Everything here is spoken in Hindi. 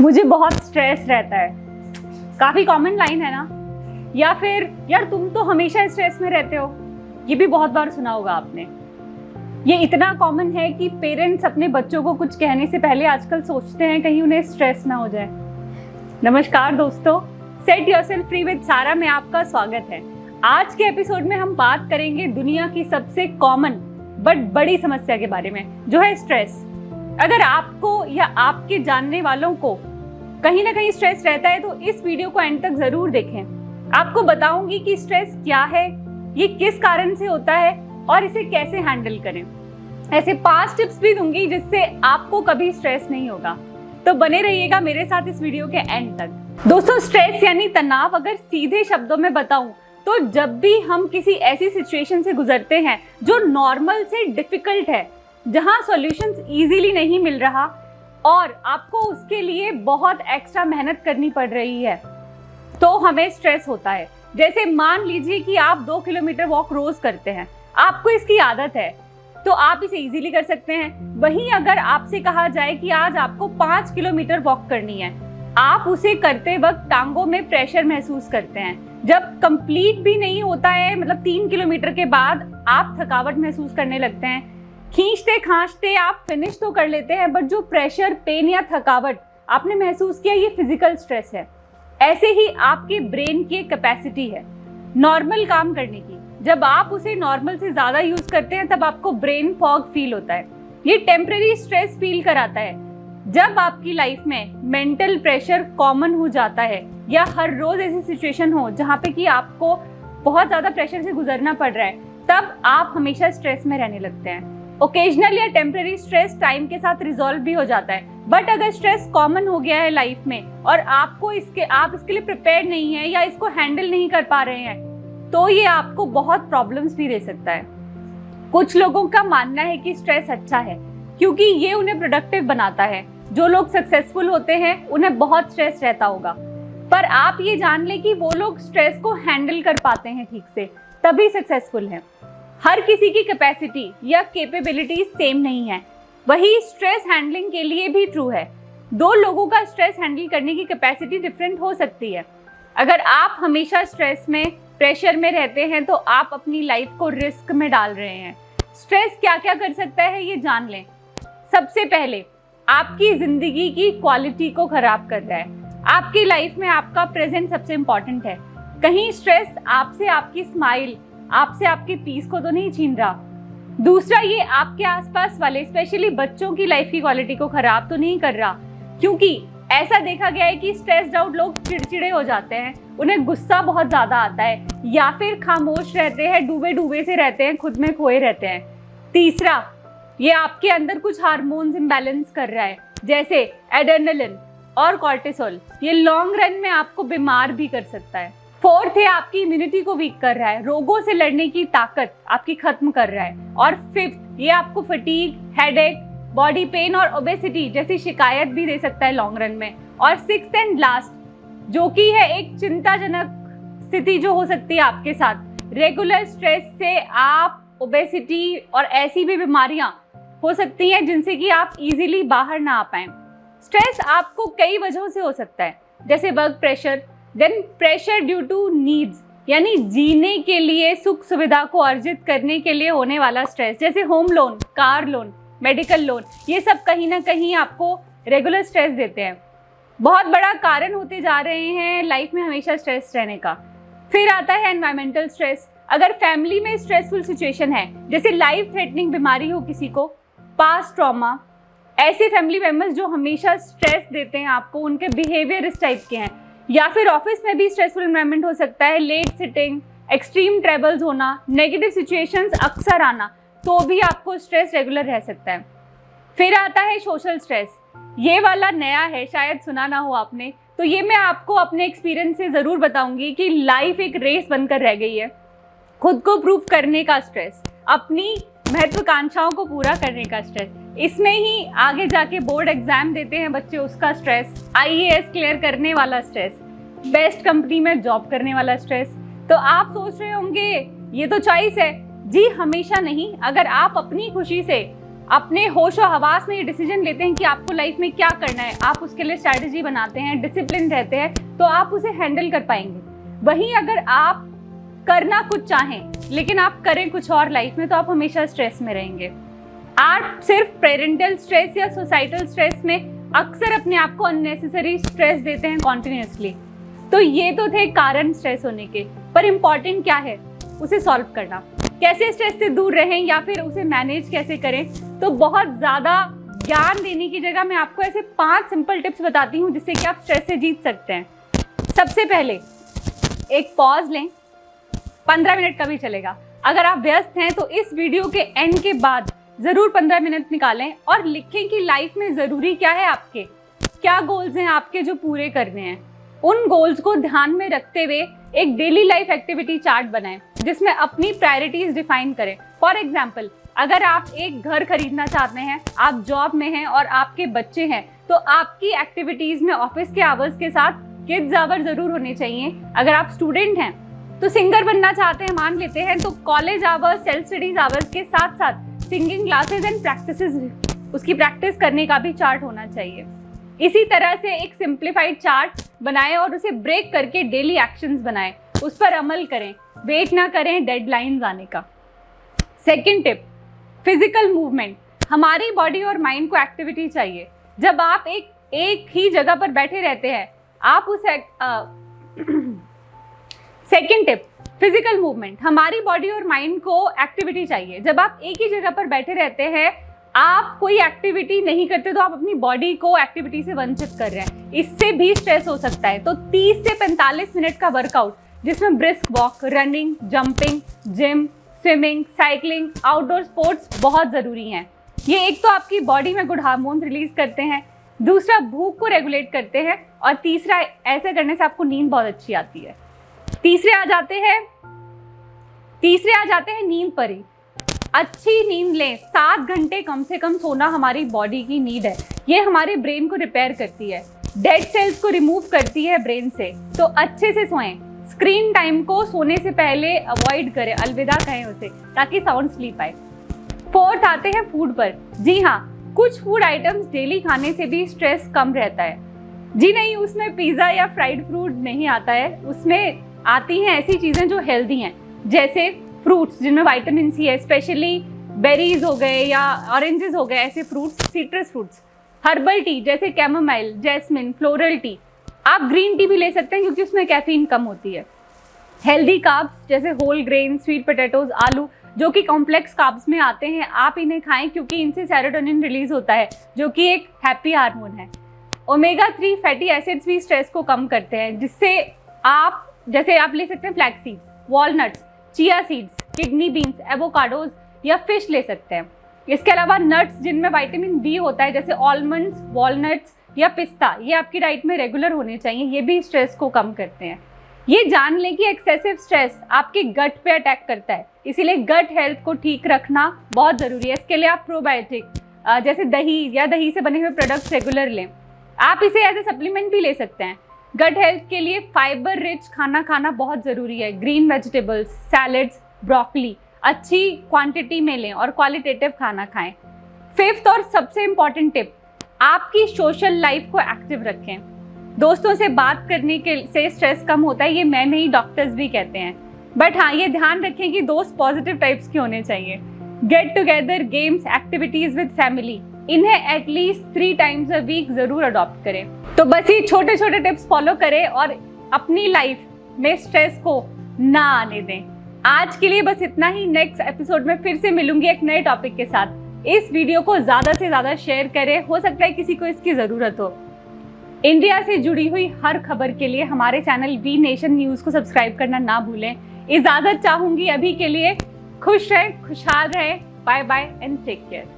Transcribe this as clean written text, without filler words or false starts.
मुझे बहुत स्ट्रेस रहता है। काफ़ी कॉमन लाइन है ना। या फिर यार तुम तो हमेशा स्ट्रेस में रहते हो, ये भी बहुत बार सुना होगा आपने। ये इतना कॉमन है कि पेरेंट्स अपने बच्चों को कुछ कहने से पहले आजकल सोचते हैं कहीं उन्हें स्ट्रेस ना हो जाए। नमस्कार दोस्तों, सेट योरसेल्फ फ्री विद सारा में आपका स्वागत है। आज के एपिसोड में हम बात करेंगे दुनिया की सबसे कॉमन बट बड़ी समस्या के बारे में, जो है स्ट्रेस। अगर आपको या आपके जानने वालों को कहीं ना कहीं स्ट्रेस रहता है तो इस वीडियो को एंड तक जरूर देखें। आपको बताऊंगी कि स्ट्रेस क्या है, ये किस कारण से होता है और इसे कैसे हैंडल करें। ऐसे 5 टिप्स भी दूंगी जिससे आपको कभी स्ट्रेस नहीं होगा। तो बने रहिएगा मेरे साथ इस वीडियो के एंड तक। दोस्तों, स्ट्रेस यानी तनाव अगर सीधे शब्दों में बताऊं तो जब भी हम किसी ऐसी सिचुएशन से गुजरते हैं जो नॉर्मल से डिफिकल्ट है, जहां सॉल्यूशंस इजीली नहीं मिल रहा और आपको उसके लिए बहुत एक्स्ट्रा मेहनत करनी पड़ रही है, तो हमें स्ट्रेस होता है। जैसे मान लीजिए कि आप 2 किलोमीटर वॉक रोज करते हैं, आपको इसकी आदत है तो आप इसे इजीली कर सकते हैं। वहीं अगर आपसे कहा जाए कि आज आपको 5 किलोमीटर वॉक करनी है, आप उसे करते वक्त टांगों में प्रेशर महसूस करते हैं। जब कंप्लीट भी नहीं होता है, मतलब 3 किलोमीटर के बाद आप थकावट महसूस करने लगते हैं। खींचते खांचते आप फिनिश तो कर लेते हैं, बट जो प्रेशर, पेन या थकावट आपने महसूस किया, ये फिजिकल स्ट्रेस है। ऐसे ही आपके ब्रेन की कैपेसिटी है नॉर्मल काम करने की। जब आप उसे नॉर्मल से ज्यादा यूज करते हैं तब आपको ब्रेन फॉग फील होता है। ये टेम्परेरी स्ट्रेस फील कराता है। जब आपकी लाइफ में मेंटल प्रेशर कॉमन हो जाता है या हर रोज ऐसी सिचुएशन हो जहाँ पे कि आपको बहुत ज्यादा प्रेशर से गुजरना पड़ रहा है, तब आप हमेशा स्ट्रेस में रहने लगते हैं। ओकेजनल या टेम्परेरी स्ट्रेस टाइम के साथ रिजॉल्व भी हो जाता है, बट अगर स्ट्रेस कॉमन हो गया है लाइफ में और आप इसके लिए प्रिपेयर नहीं है या इसको हैंडल नहीं कर पा रहे हैं, तो ये आपको बहुत प्रॉब्लम्स भी दे सकता है। कुछ लोगों का मानना है कि स्ट्रेस अच्छा है क्योंकि ये उन्हें प्रोडक्टिव बनाता है। जो लोग सक्सेसफुल होते हैं उन्हें बहुत स्ट्रेस रहता होगा, पर आप ये जान लें कि वो लोग स्ट्रेस को हैंडल कर पाते हैं ठीक से, तभी सक्सेसफुल हैं। हर किसी की कैपेसिटी या कैपेबिलिटी सेम नहीं है। वही स्ट्रेस हैंडलिंग के लिए भी ट्रू है। 2 लोगों का स्ट्रेस हैंडल करने की कैपेसिटी डिफरेंट हो सकती है। अगर आप हमेशा स्ट्रेस में, प्रेशर में रहते हैं तो आप अपनी लाइफ को रिस्क में डाल रहे हैं। स्ट्रेस क्या क्या कर सकता है ये जान लें। सबसे पहले, आपकी जिंदगी की क्वालिटी को खराब कर रहा है। आपकी लाइफ में आपका प्रेजेंट सबसे इंपॉर्टेंट है। कहीं स्ट्रेस आपसे आपकी स्माइल, आपसे आपके पीस को तो नहीं छीन रहा। दूसरा, ये आपके आसपास वाले, स्पेशली बच्चों की लाइफ की क्वालिटी को खराब तो नहीं कर रहा, क्योंकि ऐसा देखा गया है कि स्ट्रेस्ड आउट लोग चिड़चिड़े हो जाते हैं, उन्हें गुस्सा बहुत ज्यादा आता है या फिर खामोश रहते हैं, डूबे डूबे से रहते हैं, खुद में खोए रहते हैं। तीसरा, ये आपके अंदर कुछ हार्मोन्स इम्बैलेंस कर रहा है, जैसे एड्रेनलिन और कॉर्टिसोल। ये लॉन्ग रन में आपको बीमार भी कर सकता है। फोर्थ है, आपकी इम्यूनिटी को वीक कर रहा है, रोगों से लड़ने की ताकत आपकी खत्म कर रहा है। और फिफ्थ, ये आपको फटीग, हेडेक, बॉडी पेन और ओबेसिटी जैसी शिकायत भी दे सकता है लॉन्ग रन में। और सिक्स्थ एंड लास्ट, जो कि है एक चिंताजनक स्थिति जो हो सकती है आपके साथ, रेगुलर स्ट्रेस से आप ओबेसिटी और ऐसी भी बीमारियां हो सकती हैं जिनसे कि आप इजीली बाहर ना आ पाए। स्ट्रेस आपको कई वजहों से हो सकता है, जैसे work pressure, then pressure due to needs, यानी जीने के लिए, सुख सुविधा को अर्जित करने के लिए होने वाला स्ट्रेस, जैसे home loan, car loan, medical loan. ये सब कहीं ना कहीं आपको रेगुलर स्ट्रेस देते हैं, बहुत बड़ा कारण होते जा रहे हैं लाइफ में हमेशा स्ट्रेस रहने का। फिर आता है एनवायरमेंटल स्ट्रेस। अगर फैमिली में स्ट्रेसफुल सिचुएशन है, जैसे लाइफ थ्रेटनिंग बीमारी हो किसी को, पास्ट ट्रॉमा, ऐसे फैमिली मेंबर्स जो हमेशा स्ट्रेस देते हैं आपको, उनके बिहेवियर इस टाइप के हैं। या फिर ऑफिस में भी स्ट्रेसफुल एनवायरनमेंट हो सकता है, लेट सिटिंग, एक्सट्रीम ट्रेवल्स होना, नेगेटिव सिचुएशंस अक्सर आना, तो भी आपको स्ट्रेस रेगुलर रह सकता है। फिर आता है सोशल स्ट्रेस। ये वाला नया है, शायद सुना ना हो आपने, तो ये मैं आपको अपने एक्सपीरियंस से ज़रूर बताऊंगी कि लाइफ एक रेस बनकर रह गई है। खुद को प्रूव करने का स्ट्रेस, अपनी महत्वाकांक्षाओं को पूरा करने का स्ट्रेस, इसमें ही आगे जाके बोर्ड एग्जाम देते हैं बच्चे, उसका स्ट्रेस, IAS क्लियर करने वाला स्ट्रेस, बेस्ट कंपनी में जॉब करने वाला स्ट्रेस। तो आप सोच रहे होंगे ये तो चॉइस है। जी हमेशा नहीं। अगर आप अपनी खुशी से अपने होश और हवास में ये डिसीजन लेते हैं कि आपको लाइफ में क्या करना है, आप उसके लिए स्ट्रैटेजी बनाते हैं, डिसिप्लिन रहते हैं, तो आप उसे हैंडल कर पाएंगे। वहीं अगर आप करना कुछ चाहें लेकिन आप करें कुछ और लाइफ में, तो आप हमेशा स्ट्रेस में रहेंगे। आप सिर्फ पेरेंटल स्ट्रेस या सोसाइटल स्ट्रेस में अक्सर अपने आप को अननेसेसरी स्ट्रेस देते हैं कॉन्टिन्यूसली। तो ये तो थे कारण स्ट्रेस होने के, पर इम्पॉर्टेंट क्या है उसे सॉल्व करना। कैसे स्ट्रेस से दूर रहें या फिर उसे मैनेज कैसे करें, तो बहुत ज़्यादा ज्ञान देने की जगह मैं आपको ऐसे 5 सिंपल टिप्स बताती हूँ जिससे कि आप स्ट्रेस से जीत सकते हैं। सबसे पहले एक पॉज लें, 15 मिनट का भी चलेगा। अगर आप व्यस्त हैं तो इस वीडियो के एंड के बाद ज़रूर 15 मिनट निकालें और लिखें कि लाइफ में ज़रूरी क्या है, आपके क्या गोल्स हैं आपके जो पूरे करने हैं। उन गोल्स को ध्यान में रखते हुए एक डेली लाइफ एक्टिविटी चार्ट बनाएं जिसमें अपनी प्रायोरिटीज डिफाइन करें। फॉर एग्जाम्पल, अगर आप एक घर खरीदना चाहते हैं, आप जॉब में हैं और आपके बच्चे हैं, तो आपकी एक्टिविटीज में ऑफिस के आवर्स के साथ किड्स आवर जरूर होने चाहिए। अगर आप स्टूडेंट हैं तो सिंगर बनना चाहते हैं मान लेते हैं, तो college hours, self studies hours के साथ साथ सिंगिंग क्लासेस एंड प्रैक्टिसेस, उसकी प्रैक्टिस करने का भी चार्ट होना चाहिए। इसी तरह से एक सिंप्लीफाइड चार्ट बनाएं और उसे ब्रेक करके डेली एक्शंस बनाएं, उस पर अमल करें, वेट ना करें डेडलाइंस आने का। Second tip, physical movement. हमारी बॉडी और माइंड को एक्टिविटी चाहिए। जब आप एक ही जगह पर बैठे रहते हैं, आप उस सेकंड टिप, फिजिकल मूवमेंट। हमारी बॉडी और माइंड को एक्टिविटी चाहिए। जब आप एक ही जगह पर बैठे रहते हैं, आप कोई एक्टिविटी नहीं करते, तो आप अपनी बॉडी को एक्टिविटी से वंचित कर रहे हैं। इससे भी स्ट्रेस हो सकता है। तो 30 से 45 मिनट का वर्कआउट जिसमें brisk walk, running, jumping, gym, swimming, cycling, outdoor sports बहुत ज़रूरी हैं। ये एक तो आपकी बॉडी में गुड हार्मोन रिलीज करते हैं, दूसरा भूख को रेगुलेट करते हैं, और तीसरा ऐसे करने से आपको नींद बहुत अच्छी आती है। तीसरे आ जाते हैं नींद पर ही। अच्छी नींद लें, 7 घंटे कम से कम सोना हमारी बॉडी की नीड है। ये हमारे ब्रेन को रिपेयर करती है, डेड सेल्स को रिमूव करती है ब्रेन से। तो अच्छे से सोएं। स्क्रीन टाइम को सोने से पहले अवॉइड करें, अलविदा कहें उसे, ताकि साउंड स्लीप आए। 4th आते हैं फूड पर। जी हाँ, कुछ फूड आइटम्स डेली खाने से भी स्ट्रेस कम रहता है। जी नहीं, उसमें पिज़्ज़ा या फ्राइड फूड नहीं आता है, उसमें आती हैं ऐसी चीज़ें जो हेल्दी हैं, जैसे फ्रूट्स जिनमें विटामिन सी है, स्पेशली बेरीज हो गए या ऑरेंजेस हो गए, ऐसे fruits, citrus fruits. Herbal tea जैसे कैमोमाइल, जैस्मिन, फ्लोरल टी। आप ग्रीन टी भी ले सकते हैं क्योंकि उसमें कैफीन कम होती है। हेल्दी कार्ब्स जैसे होल ग्रेन, स्वीट पोटैटोज, आलू, जो कि कॉम्प्लेक्स कार्ब्स में आते हैं, आप इन्हें खाएं क्योंकि इनसे सेरोटोनिन रिलीज होता है जो कि एक हैप्पी हार्मोन है। ओमेगा 3 फैटी एसिड्स भी स्ट्रेस को कम करते हैं, जिससे आप ले सकते हैं flax seeds, walnuts, chia seeds, kidney beans, avocados या फिश ले सकते हैं। इसके अलावा नट्स जिनमें विटामिन बी होता है, जैसे आलमंड्स, वॉलनट्स या पिस्ता, ये आपकी डाइट में रेगुलर होने चाहिए। ये भी स्ट्रेस को कम करते हैं। ये जान लें कि एक्सेसिव स्ट्रेस आपके गट पे अटैक करता है, इसीलिए गट हेल्थ को ठीक रखना बहुत ज़रूरी है। इसके लिए आप प्रोबायोटिक जैसे दही या दही से बने हुए प्रोडक्ट्स रेगुलर लें। आप इसे एज ए सप्लीमेंट भी ले सकते हैं। गट हेल्थ के लिए फाइबर रिच खाना खाना बहुत ज़रूरी है। ग्रीन वेजिटेबल्स, सैलड्स, ब्रोकली अच्छी क्वांटिटी में लें और क्वालिटेटिव खाना खाएं। 5th और सबसे इम्पॉर्टेंट टिप, आपकी सोशल लाइफ को एक्टिव रखें। दोस्तों से बात करने के से स्ट्रेस कम होता है, ये मैं नहीं, डॉक्टर्स भी कहते हैं। बट हाँ, ये ध्यान रखें कि दोस्त पॉजिटिव टाइप्स के होने चाहिए। Get together, games, activities with family, इन्हें एटलीस्ट 3 टाइम्स अ वीक जरूर अडॉप्ट करें। तो बस ये छोटे छोटे टिप्स फॉलो करें और अपनी लाइफ में स्ट्रेस को ना आने दें। आज के लिए बस इतना ही। नेक्स्ट एपिसोड में फिर से मिलूंगी एक नए टॉपिक के साथ। इस वीडियो को ज़्यादा से ज़्यादा शेयर करें, हो सकता है किसी को इसकी ज़रूरत हो। इंडिया से जुड़ी हुई हर खबर के लिए हमारे चैनल वी नेशन न्यूज़ को सब्सक्राइब करना ना भूलें। इजाज़त चाहूँगी अभी के लिए। खुश रहें, खुशहाल रहें। Bye bye and take care.